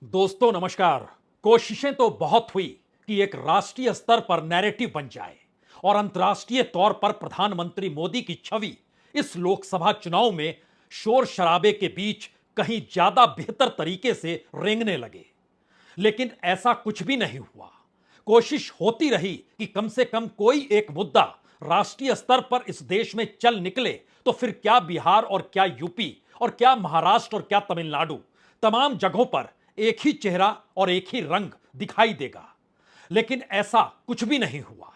दोस्तों नमस्कार। कोशिशें तो बहुत हुई कि एक राष्ट्रीय स्तर पर नैरेटिव बन जाए और अंतर्राष्ट्रीय तौर पर प्रधानमंत्री मोदी की छवि इस लोकसभा चुनाव में शोर शराबे के बीच कहीं ज्यादा बेहतर तरीके से रेंगने लगे। लेकिन ऐसा कुछ भी नहीं हुआ। कोशिश होती रही कि कम से कम कोई एक मुद्दा राष्ट्रीय स्तर पर इस देश में चल निकले, तो फिर क्या बिहार और क्या यूपी और क्या महाराष्ट्र और क्या तमिलनाडु, तमाम जगहों पर एक ही चेहरा और एक ही रंग दिखाई देगा। लेकिन ऐसा कुछ भी नहीं हुआ।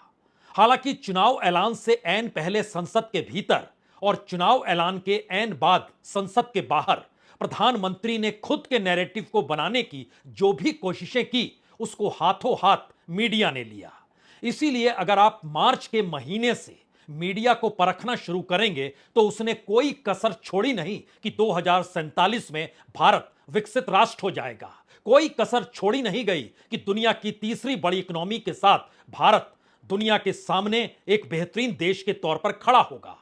हालांकि चुनाव ऐलान से ऐन पहले संसद के भीतर और चुनाव ऐलान के ऐन बाद संसद के बाहर प्रधानमंत्री ने खुद के नैरेटिव को बनाने की जो भी कोशिशें की, उसको हाथों हाथ मीडिया ने लिया। इसीलिए अगर आप मार्च के महीने से मीडिया को परखना शुरू करेंगे तो उसने कोई कसर छोड़ी नहीं कि 2047 में भारत विकसित राष्ट्र हो जाएगा। कोई कसर छोड़ी नहीं गई कि दुनिया की तीसरी बड़ी इकोनॉमी के साथ भारत दुनिया के सामने एक बेहतरीन देश के तौर पर खड़ा होगा।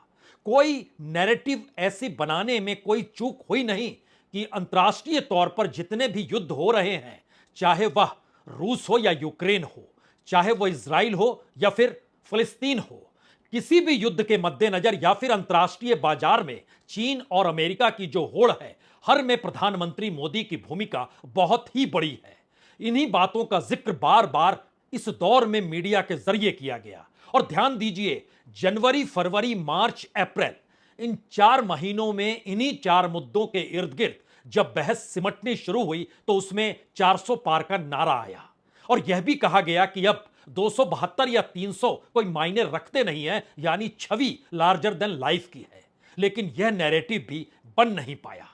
कोई नैरेटिव ऐसी बनाने में कोई चूक हुई नहीं कि अंतर्राष्ट्रीय तौर पर जितने भी युद्ध हो रहे हैं, चाहे वह रूस हो या यूक्रेन हो, चाहे वह इजराइल हो या फिर फिलिस्तीन हो, किसी भी युद्ध के मद्देनजर या फिर अंतर्राष्ट्रीय बाजार में चीन और अमेरिका की जो होड़ है, हर में प्रधानमंत्री मोदी की भूमिका बहुत ही बड़ी है। इन्हीं बातों का जिक्र बार बार इस दौर में मीडिया के जरिए किया गया। और ध्यान दीजिए, जनवरी, फरवरी, मार्च, अप्रैल, इन 4 महीनों में इन्हीं 4 मुद्दों के इर्द गिर्द जब बहस सिमटनी शुरू हुई तो उसमें 400 पार का नारा आया और यह भी कहा गया कि अब 272 या 300 कोई मायने रखते नहीं है, यानी छवि लार्जर देन लाइफ की है। लेकिन यह नैरेटिव भी बन नहीं पाया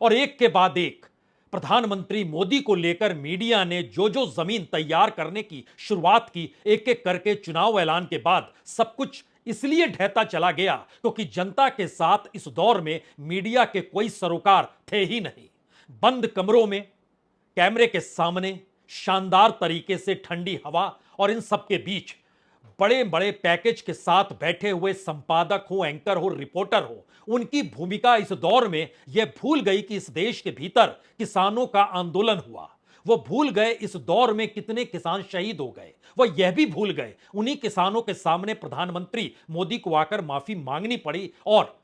और एक के बाद एक प्रधानमंत्री मोदी को लेकर मीडिया ने जो जो जमीन तैयार करने की शुरुआत की, एक एक करके चुनाव ऐलान के बाद सब कुछ इसलिए ढहता चला गया क्योंकि जनता के साथ इस दौर में मीडिया के कोई सरोकार थे ही नहीं। बंद कमरों में कैमरे के सामने शानदार तरीके से ठंडी हवा और इन सब के बीच बड़े बड़े पैकेज के साथ बैठे हुए संपादक हो, एंकर हो, रिपोर्टर हो, उनकी भूमिका इस दौर में यह भूल गई कि इस देश के भीतर किसानों का आंदोलन हुआ। वो भूल गए इस दौर में कितने किसान शहीद हो गए। वो यह भी भूल गए उन्हीं किसानों के सामने प्रधानमंत्री मोदी को आकर माफी मांगनी पड़ी और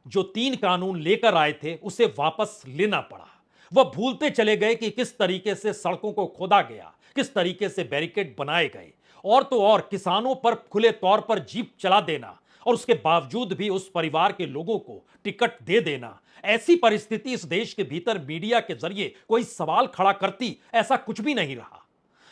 जो 3 कानून लेकर आए थे उसे वापस लेना पड़ा। वह भूलते चले गए कि किस तरीके से सड़कों को खोदा गया, किस तरीके से बैरिकेड बनाए गए और तो और किसानों पर खुले तौर पर जीप चला देना और उसके बावजूद भी उस परिवार के लोगों को टिकट दे देना। ऐसी परिस्थिति इस देश के भीतर मीडिया के जरिए कोई सवाल खड़ा करती, ऐसा कुछ भी नहीं रहा।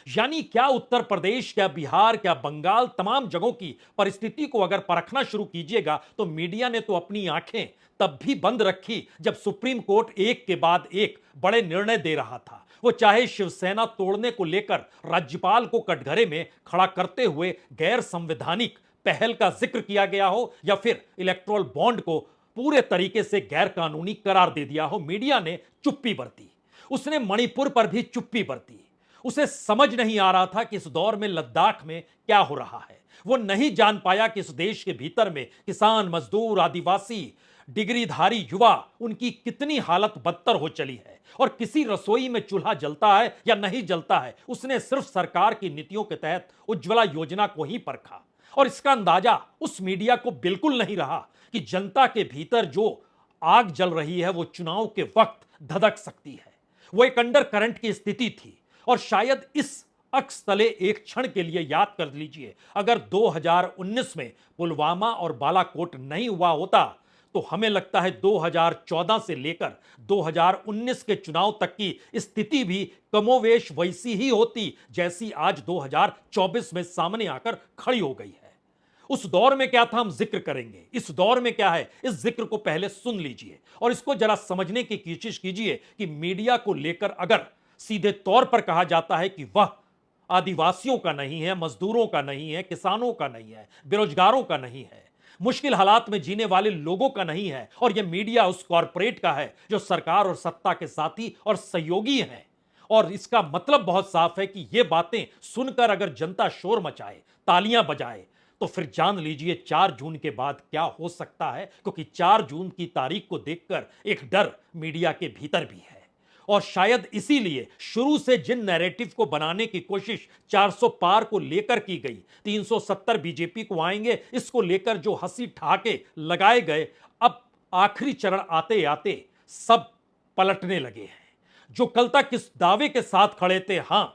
यानी क्या उत्तर प्रदेश, क्या बिहार, क्या बंगाल, तमाम जगहों की परिस्थिति को अगर परखना शुरू कीजिएगा तो मीडिया ने तो अपनी आंखें तब भी बंद रखी जब सुप्रीम कोर्ट एक के बाद एक बड़े निर्णय दे रहा था। वो चाहे शिवसेना तोड़ने को लेकर राज्यपाल को कटघरे में खड़ा करते हुए गैर संवैधानिक पहल का जिक्र किया गया हो या फिर इलेक्टोरल बॉन्ड को पूरे तरीके से गैर कानूनी करार दे दिया हो, मीडिया ने चुप्पी बरती। उसने मणिपुर पर भी चुप्पी बरती। उसे समझ नहीं आ रहा था कि इस दौर में लद्दाख में क्या हो रहा है। वो नहीं जान पाया कि इस देश के भीतर में किसान, मजदूर, आदिवासी, डिग्रीधारी युवा, उनकी कितनी हालत बदतर हो चली है और किसी रसोई में चूल्हा जलता है या नहीं जलता है। उसने सिर्फ सरकार की नीतियों के तहत उज्ज्वला योजना को ही परखा और इसका अंदाजा उस मीडिया को बिल्कुल नहीं रहा कि जनता के भीतर जो आग जल रही है वो चुनाव के वक्त धधक सकती है। वो एक अंडर करंट की स्थिति थी और शायद इस अक्स तले एक क्षण के लिए याद कर लीजिए, अगर 2019 में पुलवामा और बालाकोट नहीं हुआ होता तो हमें लगता है 2014 से लेकर 2019 के चुनाव तक की स्थिति भी कमोवेश वैसी ही होती जैसी आज 2024 में सामने आकर खड़ी हो गई है। उस दौर में क्या था हम जिक्र करेंगे, इस दौर में क्या है इस जिक्र को पहले सुन लीजिए और इसको जरा समझने की कोशिश कीजिए कि मीडिया को लेकर अगर सीधे तौर पर कहा जाता है कि वह आदिवासियों का नहीं है, मजदूरों का नहीं है, किसानों का नहीं है, बेरोजगारों का नहीं है, मुश्किल हालात में जीने वाले लोगों का नहीं है और यह मीडिया उस कॉरपोरेट का है जो सरकार और सत्ता के साथी और सहयोगी हैं। और इसका मतलब बहुत साफ है कि यह बातें सुनकर अगर जनता शोर मचाए, तालियां बजाए, तो फिर जान लीजिए 4 जून के बाद क्या हो सकता है, क्योंकि 4 जून की तारीख को देखकर एक डर मीडिया के भीतर भी है। और शायद इसीलिए शुरू से जिन नैरेटिव को बनाने की कोशिश 400 पार को लेकर की गई, 370 बीजेपी को आएंगे, इसको लेकर जो हंसी ठहाके लगाए गए, अब आखिरी चरण आते आते सब पलटने लगे हैं। जो कल तक इस दावे के साथ खड़े थे, हां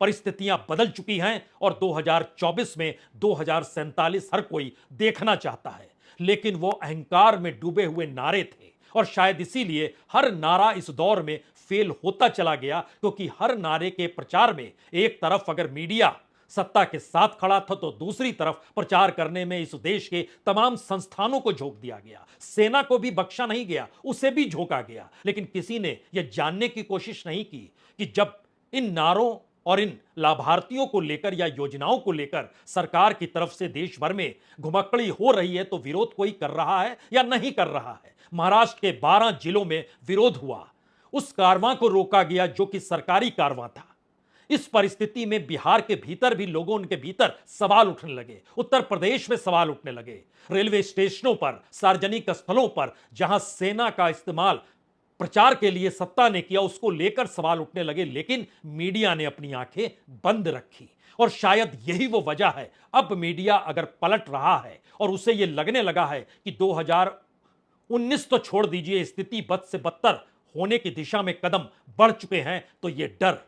परिस्थितियां बदल चुकी हैं और 2024 में 2047 हर कोई देखना चाहता है, लेकिन वो अहंकार में डूबे हुए नारे थे और शायद इसीलिए हर नारा इस दौर में फेल होता चला गया, क्योंकि हर नारे के प्रचार में एक तरफ अगर मीडिया सत्ता के साथ खड़ा था तो दूसरी तरफ प्रचार करने में इस देश के तमाम संस्थानों को झोंक दिया गया। सेना को भी बख्शा नहीं गया, उसे भी झोंका गया, लेकिन किसी ने यह जानने की कोशिश नहीं की कि जब इन नारों और इन लाभार्थियों को लेकर या योजनाओं को लेकर सरकार की तरफ से देश भर में घुमक्कड़ी हो रही है तो विरोध कोई कर रहा है या नहीं कर रहा है। महाराष्ट्र के 12 जिलों में विरोध हुआ, उस कारवां को रोका गया जो कि सरकारी कारवां था। इस परिस्थिति में बिहार के भीतर भी लोगों उनके भीतर सवाल उठने लगे, उत्तर प्रदेश में सवाल उठने लगे, रेलवे स्टेशनों पर, सार्वजनिक स्थलों पर जहां सेना का इस्तेमाल प्रचार के लिए सत्ता ने किया, उसको लेकर सवाल उठने लगे, लेकिन मीडिया ने अपनी आंखें बंद रखी। और शायद यही वो वजह है, अब मीडिया अगर पलट रहा है और उसे यह लगने लगा है कि 2019 तो छोड़ दीजिए, स्थिति बद से बदतर होने की दिशा में कदम बढ़ चुके हैं, तो यह डर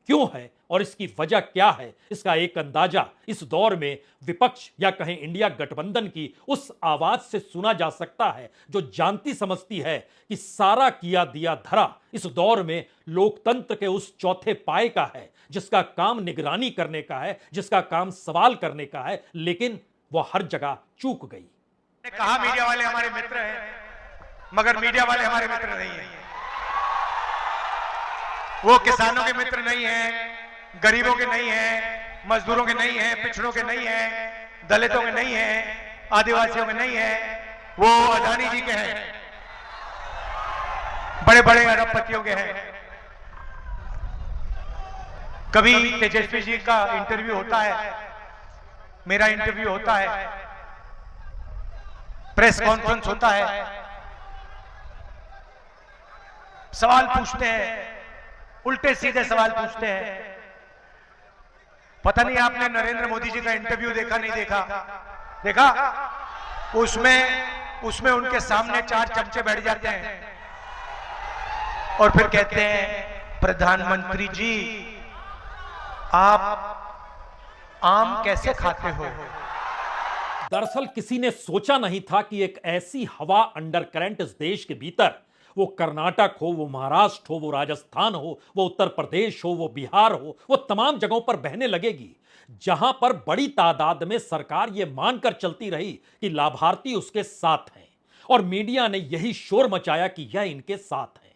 क्यों है और इसकी वजह क्या है, इसका एक अंदाजा इस दौर में विपक्ष या कहें इंडिया गठबंधन की उस आवाज से सुना जा सकता है जो जानती समझती है कि सारा किया दिया धरा इस दौर में लोकतंत्र के उस चौथे पाए का है, जिसका काम निगरानी करने का है, जिसका काम सवाल करने का है, लेकिन वह हर जगह चूक गई। कहा मीडिया वाले हमारे मित्र हैं, मगर मीडिया वाले हमारे मित्र नहीं हैं। वो किसानों के मित्र नहीं हैं, गरीबों के नहीं हैं, मजदूरों के नहीं हैं, पिछड़ों के नहीं हैं, दलितों के नहीं हैं, आदिवासियों के नहीं हैं, वो अदानी जी के हैं, बड़े बड़े अरबपतियों के हैं। कभी तेजस्वी जी का इंटरव्यू होता है, मेरा इंटरव्यू होता है, प्रेस कॉन्फ्रेंस होता है, सवाल पूछते हैं, उल्टे सीधे सवाल पूछते हैं। पता नहीं आपने नरेंद्र मोदी जी का इंटरव्यू देखा नहीं देखा? देखा? उसमें उनके सामने 4 चमचे बैठ जाते हैं और फिर कहते हैं, प्रधानमंत्री जी आप आम कैसे खाते हो? दरअसल किसी ने सोचा नहीं था कि एक ऐसी हवा अंडरकरंट इस देश के भीतर, वो कर्नाटक हो, वो महाराष्ट्र हो, वो राजस्थान हो, वो उत्तर प्रदेश हो, वो बिहार हो, वो तमाम जगहों पर बहने लगेगी, जहां पर बड़ी तादाद में सरकार ये मानकर चलती रही कि लाभार्थी उसके साथ हैं और मीडिया ने यही शोर मचाया कि यह इनके साथ है।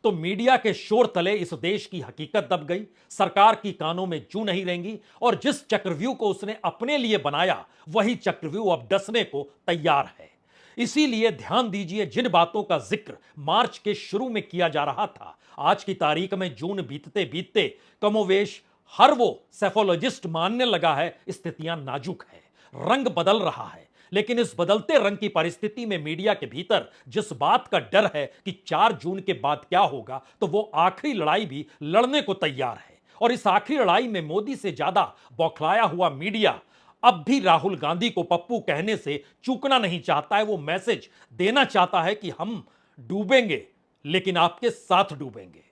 तो मीडिया के शोर तले इस देश की हकीकत दब गई, सरकार की कानों में जू नहीं रहेंगी और जिस चक्रव्यूह को उसने अपने लिए बनाया वही चक्रव्यूह अब डसने को तैयार है। इसीलिए ध्यान दीजिए, जिन बातों का जिक्र मार्च के शुरू में किया जा रहा था, आज की तारीख में जून बीतते बीतते कमोवेश हर वो सेफोलॉजिस्ट मानने लगा है स्थितियां नाजुक है, रंग बदल रहा है। लेकिन इस बदलते रंग की परिस्थिति में मीडिया के भीतर जिस बात का डर है कि 4 जून के बाद क्या होगा, तो वो आखिरी लड़ाई भी लड़ने को तैयार है। और इस आखिरी लड़ाई में मोदी से ज्यादा बौखलाया हुआ मीडिया अब भी राहुल गांधी को पप्पू कहने से चूकना नहीं चाहता है। वो मैसेज देना चाहता है कि हम डूबेंगे लेकिन आपके साथ डूबेंगे,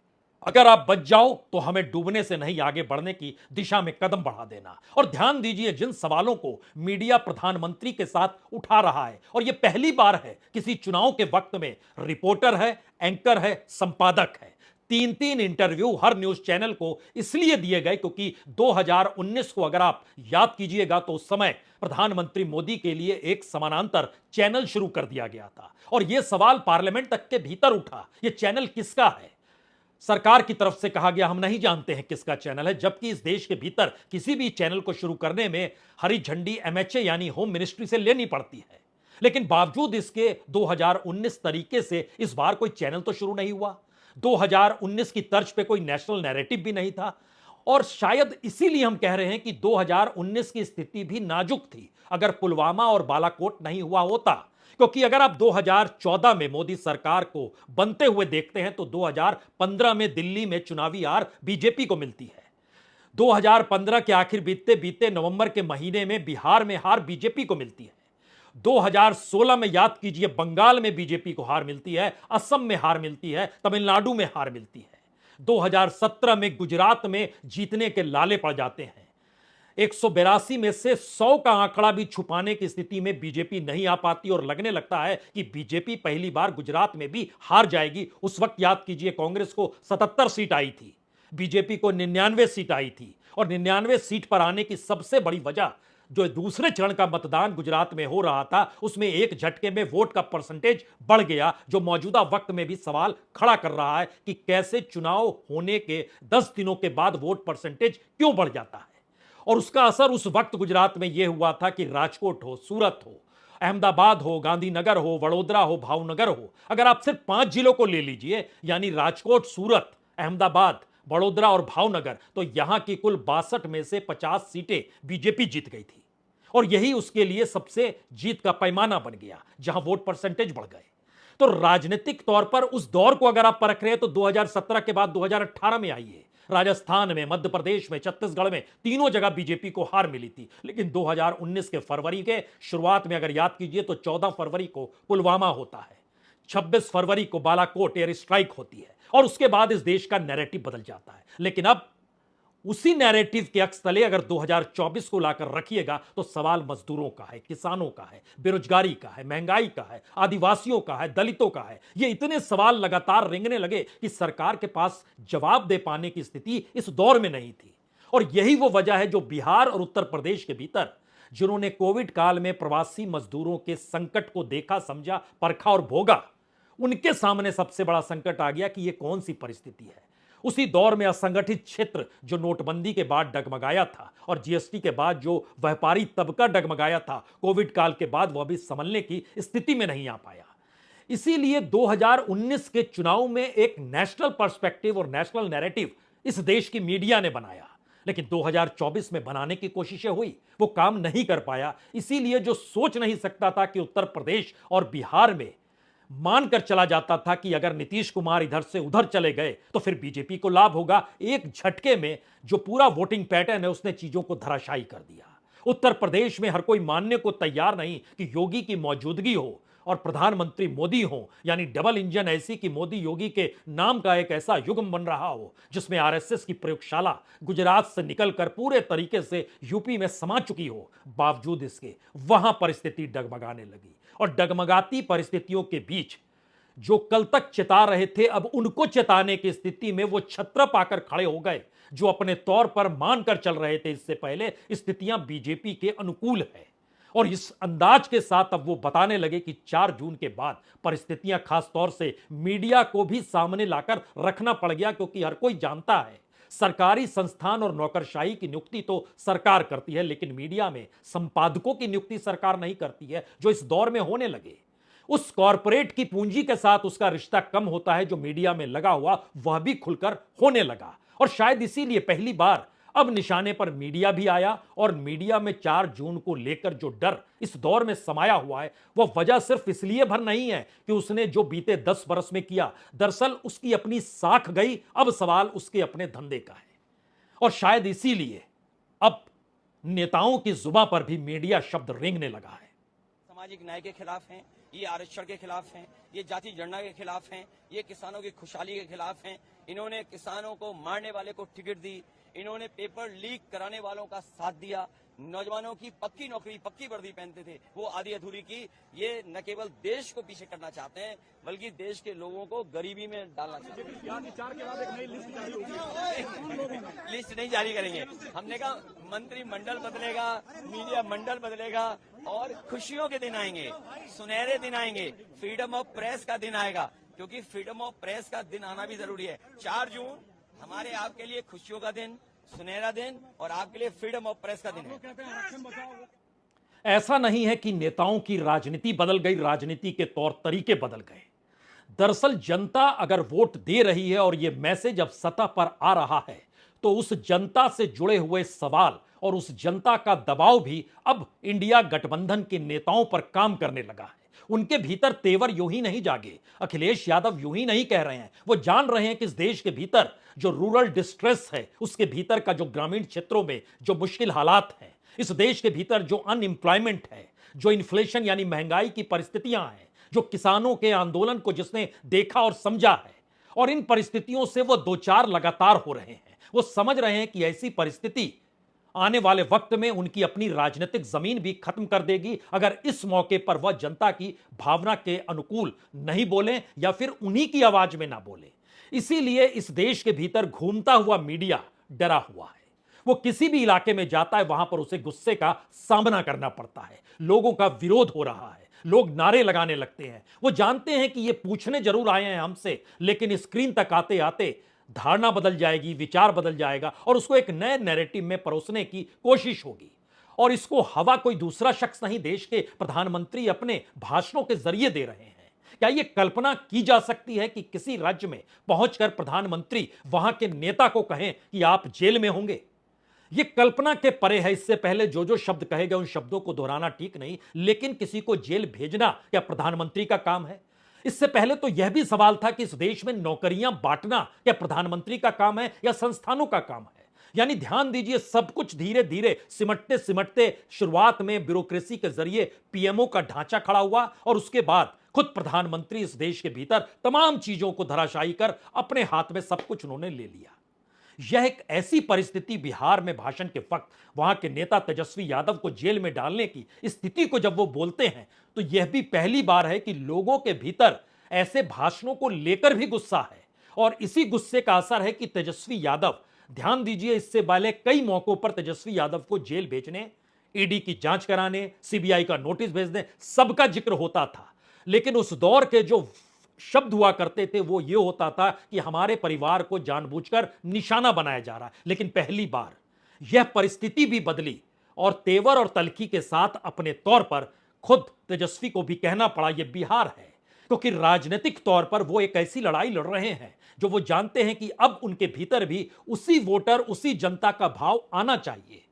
अगर आप बच जाओ तो हमें डूबने से नहीं आगे बढ़ने की दिशा में कदम बढ़ा देना। और ध्यान दीजिए, जिन सवालों को मीडिया प्रधानमंत्री के साथ उठा रहा है, और यह पहली बार है किसी चुनाव के वक्त में रिपोर्टर है, एंकर है, संपादक है, 3-3 इंटरव्यू हर न्यूज चैनल को इसलिए दिए गए क्योंकि 2019 को अगर आप याद कीजिएगा तो उस समय प्रधानमंत्री मोदी के लिए एक समानांतर चैनल शुरू कर दिया गया था और यह सवाल पार्लियामेंट तक के भीतर उठा, यह चैनल किसका है? सरकार की तरफ से कहा गया हम नहीं जानते हैं किसका चैनल है, जबकि इस देश के भीतर किसी भी चैनल को शुरू करने में हरी झंडी एमएचए यानी होम मिनिस्ट्री से लेनी पड़ती है। लेकिन बावजूद इसके 2019 तरीके से इस बार कोई चैनल तो शुरू नहीं हुआ, 2019 की तर्ज पे कोई नेशनल नैरेटिव भी नहीं था। और शायद इसीलिए हम कह रहे हैं कि 2019 की स्थिति भी नाजुक थी। अगर पुलवामा और बालाकोट नहीं हुआ होता, क्योंकि अगर आप 2014 में मोदी सरकार को बनते हुए देखते हैं तो 2015 में दिल्ली में चुनावी हार बीजेपी को मिलती है। 2015 के आखिर बीतते बीतते नवंबर के महीने में बिहार में हार बीजेपी को मिलती है। 2016 में याद कीजिए बंगाल में बीजेपी को हार मिलती है, असम में हार मिलती है, तमिलनाडु में हार मिलती है। 2017 में गुजरात में जीतने के लाले पड़ जाते हैं। 182 में से 100 का आंकड़ा भी छुपाने की स्थिति में बीजेपी नहीं आ पाती और लगने लगता है कि बीजेपी पहली बार गुजरात में भी हार जाएगी। उस वक्त याद कीजिए कांग्रेस को 77 सीट आई थी, बीजेपी को 99 सीट आई थी और 99 सीट पर आने की सबसे बड़ी वजह जो दूसरे चरण का मतदान गुजरात में हो रहा था उसमें एक झटके में वोट का परसेंटेज बढ़ गया, जो मौजूदा वक्त में भी सवाल खड़ा कर रहा है कि कैसे चुनाव होने के 10 दिनों के बाद वोट परसेंटेज क्यों बढ़ जाता है। और उसका असर उस वक्त गुजरात में यह हुआ था कि राजकोट हो, सूरत हो, अहमदाबाद हो, गांधीनगर हो, वडोदरा हो, भावनगर हो, अगर आप सिर्फ 5 जिलों को ले लीजिए यानी राजकोट, सूरत, अहमदाबाद, वडोदरा और भावनगर, तो यहां की कुल 62 में से 50 सीटें बीजेपी जीत गई थी और यही उसके लिए सबसे जीत का पैमाना बन गया जहां वोट परसेंटेज बढ़ गए। तो राजनीतिक तौर पर उस दौर को अगर आप परख रहे हैं तो 2017 के बाद 2018 में आइए, राजस्थान में, मध्य प्रदेश में, छत्तीसगढ़ में तीनों जगह बीजेपी को हार मिली थी। लेकिन 2019 के फरवरी के शुरुआत में अगर याद कीजिए तो 14 फरवरी को पुलवामा होता है, 26 फरवरी को बालाकोट एयर स्ट्राइक होती है और उसके बाद इस देश का नैरेटिव बदल जाता है। लेकिन अब उसी नैरेटिव के अक्स तले अगर 2024 को लाकर रखिएगा तो सवाल मजदूरों का है, किसानों का है, बेरोजगारी का है, महंगाई का है, आदिवासियों का है, दलितों का है। ये इतने सवाल लगातार रेंगने लगे कि सरकार के पास जवाब दे पाने की स्थिति इस दौर में नहीं थी। और यही वो वजह है जो बिहार और उत्तर प्रदेश के भीतर जिन्होंने कोविड काल में प्रवासी मजदूरों के संकट को देखा, समझा, परखा और भोगा, उनके सामने सबसे बड़ा संकट आ गया कि यह कौन सी परिस्थिति है। उसी दौर में असंगठित क्षेत्र जो नोटबंदी के बाद डगमगाया था और जीएसटी के बाद जो व्यापारी तबका डगमगाया था, कोविड काल के बाद वह भी संभलने की स्थिति में नहीं आ पाया। इसीलिए 2019 के चुनाव में एक नेशनल पर्सपेक्टिव और नेशनल नैरेटिव इस देश की मीडिया ने बनाया, लेकिन 2024 में बनाने की कोशिशें हुई, वो काम नहीं कर पाया। इसीलिए जो सोच नहीं सकता था कि उत्तर प्रदेश और बिहार में मानकर चला जाता था कि अगर नीतीश कुमार इधर से उधर चले गए तो फिर बीजेपी को लाभ होगा, एक झटके में जो पूरा वोटिंग पैटर्न है उसने चीजों को धराशायी कर दिया। उत्तर प्रदेश में हर कोई मानने को तैयार नहीं कि योगी की मौजूदगी हो और प्रधानमंत्री मोदी हो, यानी डबल इंजन ऐसी कि मोदी योगी के नाम का एक ऐसा युग्म बन रहा हो जिसमें आरएसएस की प्रयोगशाला गुजरात से निकलकर पूरे तरीके से यूपी में समा चुकी हो। बावजूद इसके वहां परिस्थिति डगमगाने लगी और डगमगाती परिस्थितियों के बीच जो कल तक चेता रहे थे अब उनको चेताने की स्थिति में वो छत्र पाकर खड़े हो गए। जो अपने तौर पर मानकर चल रहे थे इससे पहले स्थितियां बीजेपी के अनुकूल है और इस अंदाज के साथ अब वो बताने लगे कि 4 जून के बाद परिस्थितियां खास तौर से मीडिया को भी सामने लाकर रखना पड़ गया, क्योंकि हर कोई जानता है सरकारी संस्थान और नौकरशाही की नियुक्ति तो सरकार करती है, लेकिन मीडिया में संपादकों की नियुक्ति सरकार नहीं करती है, जो इस दौर में होने लगे। उस कॉरपोरेट की पूंजी के साथ उसका रिश्ता कम होता है जो मीडिया में लगा हुआ वह भी खुलकर होने लगा और शायद इसीलिए पहली बार अब निशाने पर मीडिया भी आया और मीडिया में 4 जून को लेकर जो डर इस दौर में समाया हुआ है वह वजह सिर्फ इसलिए भर नहीं है कि उसने जो बीते 10 बरस में किया, दरअसल उसकी अपनी साख गई, अब सवाल उसके अपने धंधे का है। और शायद इसीलिए अब नेताओं की जुबान पर भी मीडिया शब्द रेंगने लगा है। सामाजिक न्याय के खिलाफ हैं, ये आरक्षण के खिलाफ हैं, ये जाति जनगणना के खिलाफ हैं, ये किसानों की खुशहाली के खिलाफ हैं। इन्होंने किसानों को मारने वाले को टिकट दी, इन्होंने पेपर लीक कराने वालों का साथ दिया, नौजवानों की पक्की नौकरी, पक्की वर्दी पहनते थे वो आधी अधूरी की। ये न केवल देश को पीछे करना चाहते हैं बल्कि देश के लोगों को गरीबी में डालना चाहते हैं। 4 के बाद एक नई लिस्ट जारी होगी। लिस्ट नहीं जारी करेंगे, हमने कहा मंत्रिमंडल बदलेगा, मीडिया मंडल बदलेगा और खुशियों के दिन आएंगे, सुनहरे दिन आएंगे, फ्रीडम ऑफ प्रेस का दिन आएगा, क्योंकि फ्रीडम ऑफ प्रेस का दिन आना भी जरूरी है। 4 जून हमारे आपके लिए खुशियों का दिन, सुनहरा दिन और आपके लिए फ्रीडम ऑफ प्रेस का दिन है। ऐसा नहीं है कि नेताओं की राजनीति बदल गई, राजनीति के तौर तरीके बदल गए। दरअसल जनता अगर वोट दे रही है और यह मैसेज अब सतह पर आ रहा है तो उस जनता से जुड़े हुए सवाल और उस जनता का दबाव भी अब इंडिया गठबंधन के नेताओं पर काम करने लगा है। उनके भीतर तेवर यूं ही नहीं जागे। अखिलेश यादव यूं ही नहीं कह रहे हैं, वो जान रहे हैं कि इस देश के भीतर जो रूरल डिस्ट्रेस है, उसके भीतर का जो ग्रामीण क्षेत्रों में जो मुश्किल हालात हैं, इस देश के भीतर जो अनएम्प्लॉयमेंट है, जो इन्फ्लेशन यानी महंगाई की परिस्थितियां हैं, जो किसानों के आंदोलन को जिसने देखा और समझा है, और इन परिस्थितियों से वो दो चार लगातार हो रहे हैं। वो समझ रहे हैं कि ऐसी परिस्थिति आने वाले वक्त में उनकी अपनी राजनीतिक जमीन भी खत्म कर देगी अगर इस मौके पर वह जनता की भावना के अनुकूल नहीं बोले या फिर उन्हीं की आवाज में ना बोले। इसीलिए इस देश के भीतर घूमता हुआ मीडिया डरा हुआ है। वो किसी भी इलाके में जाता है, वहां पर उसे गुस्से का सामना करना पड़ता है, लोगों का विरोध हो रहा है, लोग नारे लगाने लगते हैं। वो जानते हैं कि ये पूछने जरूर आए हैं हमसे, लेकिन स्क्रीन तक आते आते धारणा बदल जाएगी, विचार बदल जाएगा और उसको एक नए नैरेटिव में परोसने की कोशिश होगी। और इसको हवा कोई दूसरा शख्स नहीं, देश के प्रधानमंत्री अपने भाषणों के जरिए दे रहे हैं। क्या यह कल्पना की जा सकती है कि किसी राज्य में पहुंचकर प्रधानमंत्री वहां के नेता को कहें कि आप जेल में होंगे? यह कल्पना के परे है। इससे पहले जो जो शब्द कहे गए उन शब्दों को दोहराना ठीक नहीं, लेकिन किसी को जेल भेजना क्या प्रधानमंत्री का काम है? इससे पहले तो यह भी सवाल था कि इस देश में नौकरियां बांटना क्या प्रधानमंत्री का काम है या संस्थानों का काम है? यानी ध्यान दीजिए, सब कुछ धीरे धीरे सिमटते सिमटते शुरुआत में ब्यूरोक्रेसी के जरिए पीएमओ का ढांचा खड़ा हुआ और उसके बाद खुद प्रधानमंत्री इस देश के भीतर तमाम चीजों को धराशायी कर अपने हाथ में सब कुछ उन्होंने ले लिया। यह एक ऐसी परिस्थिति बिहार में भाषण के वक्त वहां के नेता तेजस्वी यादव को जेल में डालने की स्थिति को जब वो बोलते हैं तो यह भी पहली बार है कि लोगों के भीतर ऐसे भाषणों को लेकर भी गुस्सा है। और इसी गुस्से का असर है कि तेजस्वी यादव, ध्यान दीजिए, इससे पहले कई मौकों पर तेजस्वी यादव को जेल भेजने, ईडी की जांच कराने, सीबीआई का नोटिस भेजने, सबका जिक्र होता था। लेकिन उस दौर के जो शब्द हुआ करते थे वो ये होता था कि हमारे परिवार को जानबूझकर निशाना बनाया जा रहा है। लेकिन पहली बार यह परिस्थिति भी बदली और तेवर और तलखी के साथ अपने तौर पर खुद तेजस्वी को भी कहना पड़ा यह बिहार है, क्योंकि राजनीतिक तौर पर वो एक ऐसी लड़ाई लड़ रहे हैं जो वो जानते हैं कि अब उनके भीतर भी उसी वोटर, उसी जनता का भाव आना चाहिए।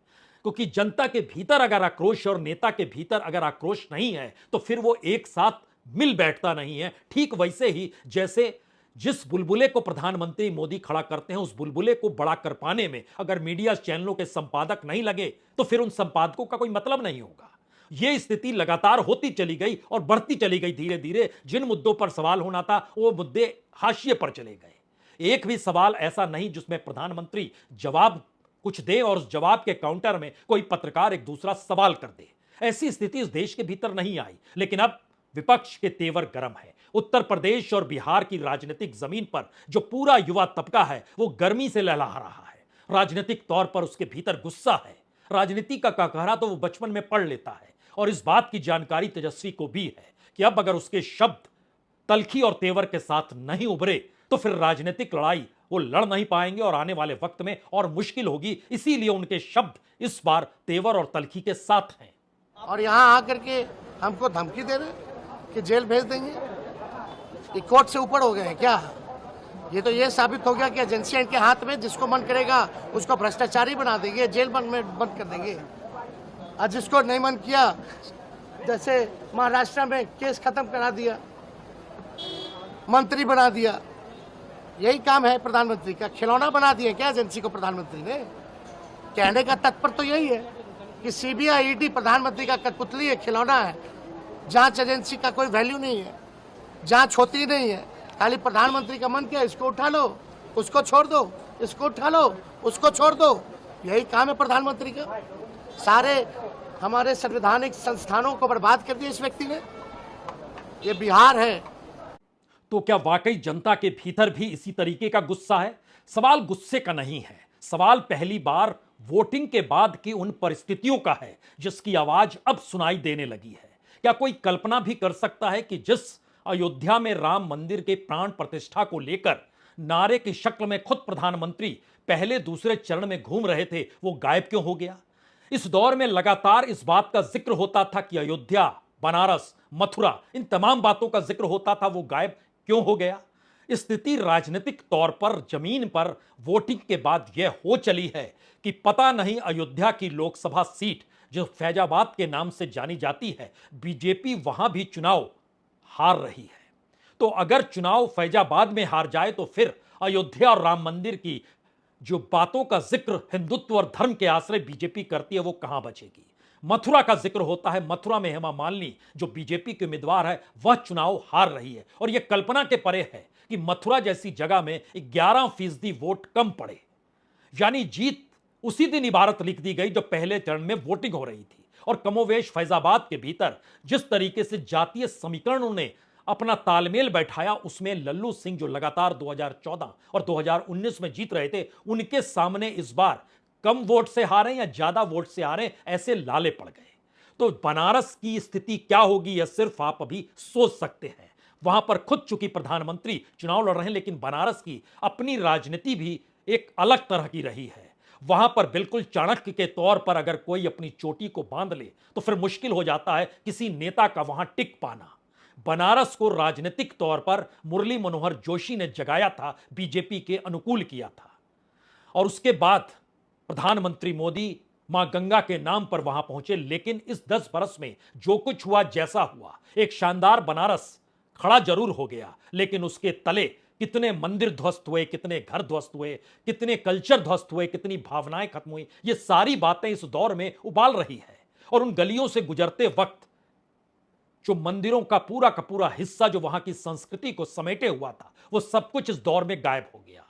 क्योंकि जनता के भीतर अगर आक्रोश और नेता के भीतर अगर आक्रोश नहीं है तो फिर वो एक साथ मिल बैठता नहीं है। ठीक वैसे ही जैसे जिस बुलबुले को प्रधानमंत्री मोदी खड़ा करते हैं, उस बुलबुले को बड़ा कर पाने में अगर मीडिया चैनलों के संपादक नहीं लगे तो फिर उन संपादकों का कोई मतलब नहीं होगा। यह स्थिति लगातार होती चली गई और बढ़ती चली गई। धीरे धीरे जिन मुद्दों पर सवाल होना था वो मुद्दे हाशिए पर चले गए। एक भी सवाल ऐसा नहीं जिसमें प्रधानमंत्री जवाब कुछ दे और उस जवाब के काउंटर में कोई पत्रकार एक दूसरा सवाल कर दे। ऐसी स्थिति इस देश के भीतर नहीं आई। लेकिन अब विपक्ष के तेवर गर्म है। उत्तर प्रदेश और बिहार की राजनीतिक जमीन पर जो पूरा युवा तबका है वो गर्मी से लहला रहा है। राजनीतिक तौर पर उसके भीतर गुस्सा है। राजनीति का कहरा तो वो बचपन में पढ़ लेता है और इस बात की जानकारी तेजस्वी को भी है कि अब अगर उसके शब्द तलखी और तेवर के साथ नहीं उभरे तो फिर राजनीतिक लड़ाई वो लड़ नहीं पाएंगे और आने वाले वक्त में और मुश्किल होगी। इसीलिए उनके शब्द इस बार तेवर और तलखी के साथ हैं। और यहाँ आकर के हमको धमकी दे रहे कि जेल भेज देंगे। ये कोर्ट से ऊपर हो गए हैं क्या? ये तो ये साबित हो गया कि एजेंसियां इनके हाथ में, जिसको मन करेगा उसको भ्रष्टाचारी बना देंगे, जेल बंद कर देंगे। और जिसको नहीं मन किया, जैसे महाराष्ट्र में केस खत्म करा दिया, मंत्री बना दिया। यही काम है प्रधानमंत्री का। खिलौना बना दिया क्या एजेंसी को प्रधानमंत्री ने? कहने का तत्पर तो यही है कि सीबीआई, ईडी प्रधानमंत्री का कठपुतली है, खिलौना है। जांच एजेंसी का कोई वैल्यू नहीं है, जांच होती नहीं है। खाली प्रधानमंत्री का मन किया, इसको उठा लो, उसको छोड़ दो, इसको उठा लो, उसको छोड़ दो। यही काम है प्रधानमंत्री का। सारे हमारे संवैधानिक संस्थानों को बर्बाद कर दिया इस व्यक्ति ने। ये बिहार है। तो क्या वाकई जनता के भीतर भी इसी तरीके का गुस्सा है? सवाल गुस्से का नहीं है, सवाल पहली बार वोटिंग के बाद की उन परिस्थितियों का है जिसकी आवाज अब सुनाई देने लगी है। क्या कोई कल्पना भी कर सकता है कि जिस अयोध्या में राम मंदिर के प्राण प्रतिष्ठा को लेकर नारे की शक्ल में खुद प्रधानमंत्री पहले दूसरे चरण में घूम रहे थे, वो गायब क्यों हो गया? इस दौर में लगातार इस बात का जिक्र होता था कि अयोध्या, बनारस, मथुरा, इन तमाम बातों का जिक्र होता था, वो गायब क्यों हो गया? स्थिति राजनीतिक तौर पर जमीन पर वोटिंग के बाद यह हो चली है कि पता नहीं अयोध्या की लोकसभा सीट जो फैजाबाद के नाम से जानी जाती है, बीजेपी वहां भी चुनाव हार रही है। तो अगर चुनाव फैजाबाद में हार जाए तो फिर अयोध्या और राम मंदिर की जो बातों का जिक्र हिंदुत्व और धर्म के आश्रय बीजेपी करती है वो कहां बचेगी। मथुरा का जिक्र होता है, मथुरा में हेमा मालिनी जो बीजेपी के उम्मीदवार है वह चुनाव हार रही है और यह कल्पना के परे है कि मथुरा जैसी जगह में 11% वोट कम पड़े, यानी जीत उसी दिन इबारत लिख दी गई जब पहले चरण में वोटिंग हो रही थी। और कमोवेश फैजाबाद के भीतर जिस तरीके से जातीय समीकरणों ने अपना तालमेल बैठाया उसमें लल्लू सिंह जो लगातार 2014 और 2019 में जीत रहे थे, उनके सामने इस बार कम वोट से हारे या ज्यादा वोट से हारे ऐसे लाले पड़ गए। तो बनारस की स्थिति क्या होगी यह सिर्फ आप अभी सोच सकते हैं। वहां पर खुद चूंकि प्रधानमंत्री चुनाव लड़ रहे हैं, लेकिन बनारस की अपनी राजनीति भी एक अलग तरह की रही है। वहां पर बिल्कुल चाणक्य के तौर पर अगर कोई अपनी चोटी को बांध ले तो फिर मुश्किल हो जाता है किसी नेता का वहां टिक पाना। बनारस को राजनीतिक तौर पर मुरली मनोहर जोशी ने जगाया था, बीजेपी के अनुकूल किया था और उसके बाद प्रधानमंत्री मोदी मां गंगा के नाम पर वहां पहुंचे। लेकिन इस 10 बरस में जो कुछ हुआ जैसा हुआ, एक शानदार बनारस खड़ा जरूर हो गया, लेकिन उसके तले कितने मंदिर ध्वस्त हुए, कितने घर ध्वस्त हुए, कितने कल्चर ध्वस्त हुए, कितनी भावनाएं खत्म हुई, ये सारी बातें इस दौर में उबाल रही है। और उन गलियों से गुजरते वक्त जो मंदिरों का पूरा हिस्सा जो वहां की संस्कृति को समेटे हुआ था वो सब कुछ इस दौर में गायब हो गया।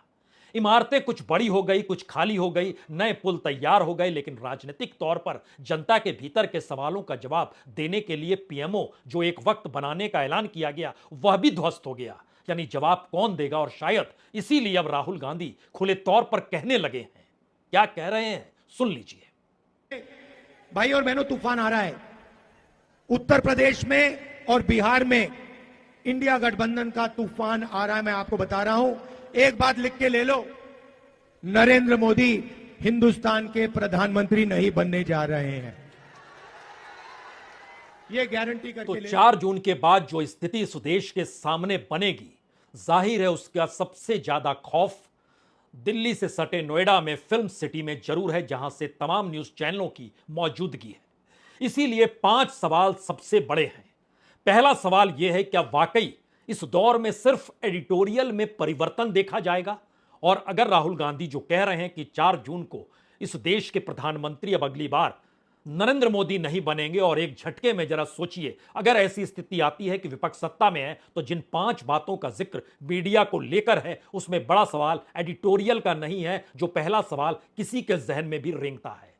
इमारतें कुछ बड़ी हो गई, कुछ खाली हो गई, नए पुल तैयार हो गए, लेकिन राजनीतिक तौर पर जनता के भीतर के सवालों का जवाब देने के लिए पीएमओ जो एक वक्त बनाने का ऐलान किया गया वह भी ध्वस्त हो गया। यानी जवाब कौन देगा। और शायद इसीलिए अब राहुल गांधी खुले तौर पर कहने लगे हैं। क्या कह रहे हैं सुन लीजिए। भाई और बहनों, तूफान आ रहा है उत्तर प्रदेश में और बिहार में। इंडिया गठबंधन का तूफान आ रहा है। मैं आपको बता रहा हूं, एक बात लिख के ले लो, नरेंद्र मोदी हिंदुस्तान के प्रधानमंत्री नहीं बनने जा रहे हैं, ये गारंटी करके तो 4 जून के बाद जो स्थिति इस देश के सामने बनेगी, जाहिर है उसका सबसे ज्यादा खौफ दिल्ली से सटे नोएडा में फिल्म सिटी में जरूर है, जहां से तमाम न्यूज चैनलों की मौजूदगी है। इसीलिए 5 सवाल सबसे बड़े हैं। पहला सवाल यह है, क्या वाकई इस दौर में सिर्फ एडिटोरियल में परिवर्तन देखा जाएगा? और अगर राहुल गांधी जो कह रहे हैं कि 4 जून को इस देश के प्रधानमंत्री अब अगली बार नरेंद्र मोदी नहीं बनेंगे, और एक झटके में जरा सोचिए अगर ऐसी स्थिति आती है कि विपक्ष सत्ता में है तो जिन 5 बातों का जिक्र मीडिया को लेकर है उसमें बड़ा सवाल एडिटोरियल का नहीं है, जो पहला सवाल किसी के जहन में भी रेंगता है।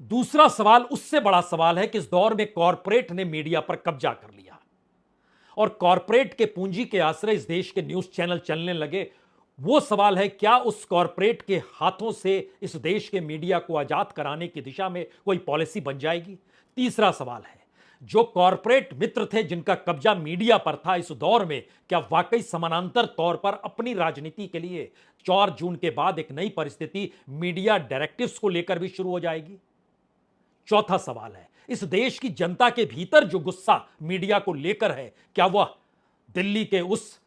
दूसरा सवाल उससे बड़ा सवाल है कि इस दौर में कॉरपोरेट ने मीडिया पर कब्जा कर लिया और कॉरपोरेट के पूंजी के आश्रय इस देश के न्यूज चैनल चलने लगे। वो सवाल है, क्या उस कॉरपोरेट के हाथों से इस देश के मीडिया को आजाद कराने की दिशा में कोई पॉलिसी बन जाएगी? तीसरा सवाल है, जो कॉरपोरेट मित्र थे जिनका कब्जा मीडिया पर था, इस दौर में क्या वाकई समानांतर तौर पर अपनी राजनीति के लिए 4 जून के बाद एक नई परिस्थिति मीडिया डायरेक्टिव्स को लेकर भी शुरू हो जाएगी? चौथा सवाल है, इस देश की जनता के भीतर जो गुस्सा मीडिया को लेकर है, क्या वह दिल्ली के उस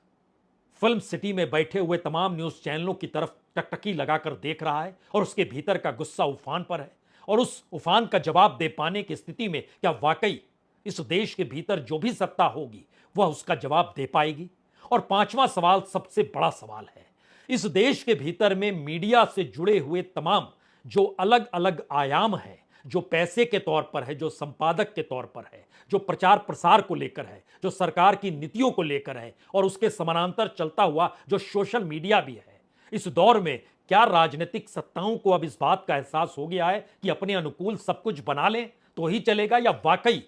फिल्म सिटी में बैठे हुए तमाम न्यूज चैनलों की तरफ टकटकी लगाकर देख रहा है और उसके भीतर का गुस्सा उफान पर है? और उस उफान का जवाब दे पाने की स्थिति में क्या वाकई इस देश के भीतर जो भी सत्ता होगी वह उसका जवाब दे पाएगी? और 5वां सवाल सबसे बड़ा सवाल है, इस देश के भीतर में मीडिया से जुड़े हुए तमाम जो अलग अलग आयाम हैं, जो पैसे के तौर पर है, जो संपादक के तौर पर है, जो प्रचार प्रसार को लेकर है, जो सरकार की नीतियों को लेकर है, और उसके समानांतर चलता हुआ जो सोशल मीडिया भी है, इस दौर में क्या राजनीतिक सत्ताओं को अब इस बात का एहसास हो गया है कि अपने अनुकूल सब कुछ बना लें तो ही चलेगा? या वाकई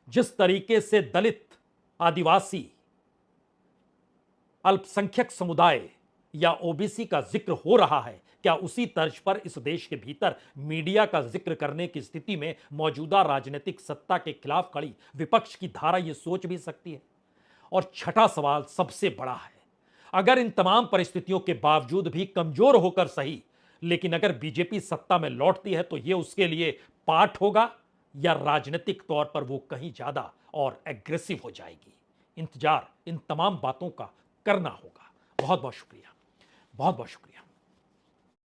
जिस तरीके से दलित, आदिवासी, अल्पसंख्यक समुदाय या ओबीसी का जिक्र हो रहा है, क्या उसी तर्ज पर इस देश के भीतर मीडिया का जिक्र करने की स्थिति में मौजूदा राजनीतिक सत्ता के खिलाफ खड़ी विपक्ष की धारा यह सोच भी सकती है? और छठा सवाल सबसे बड़ा है, अगर इन तमाम परिस्थितियों के बावजूद भी कमजोर होकर सही, लेकिन अगर बीजेपी सत्ता में लौटती है तो यह उसके लिए पाठ होगा या राजनीतिक तौर पर वो कहीं ज्यादा और एग्रेसिव हो जाएगी? इंतजार इन तमाम बातों का करना होगा। बहुत बहुत शुक्रिया, बहुत बहुत शुक्रिया।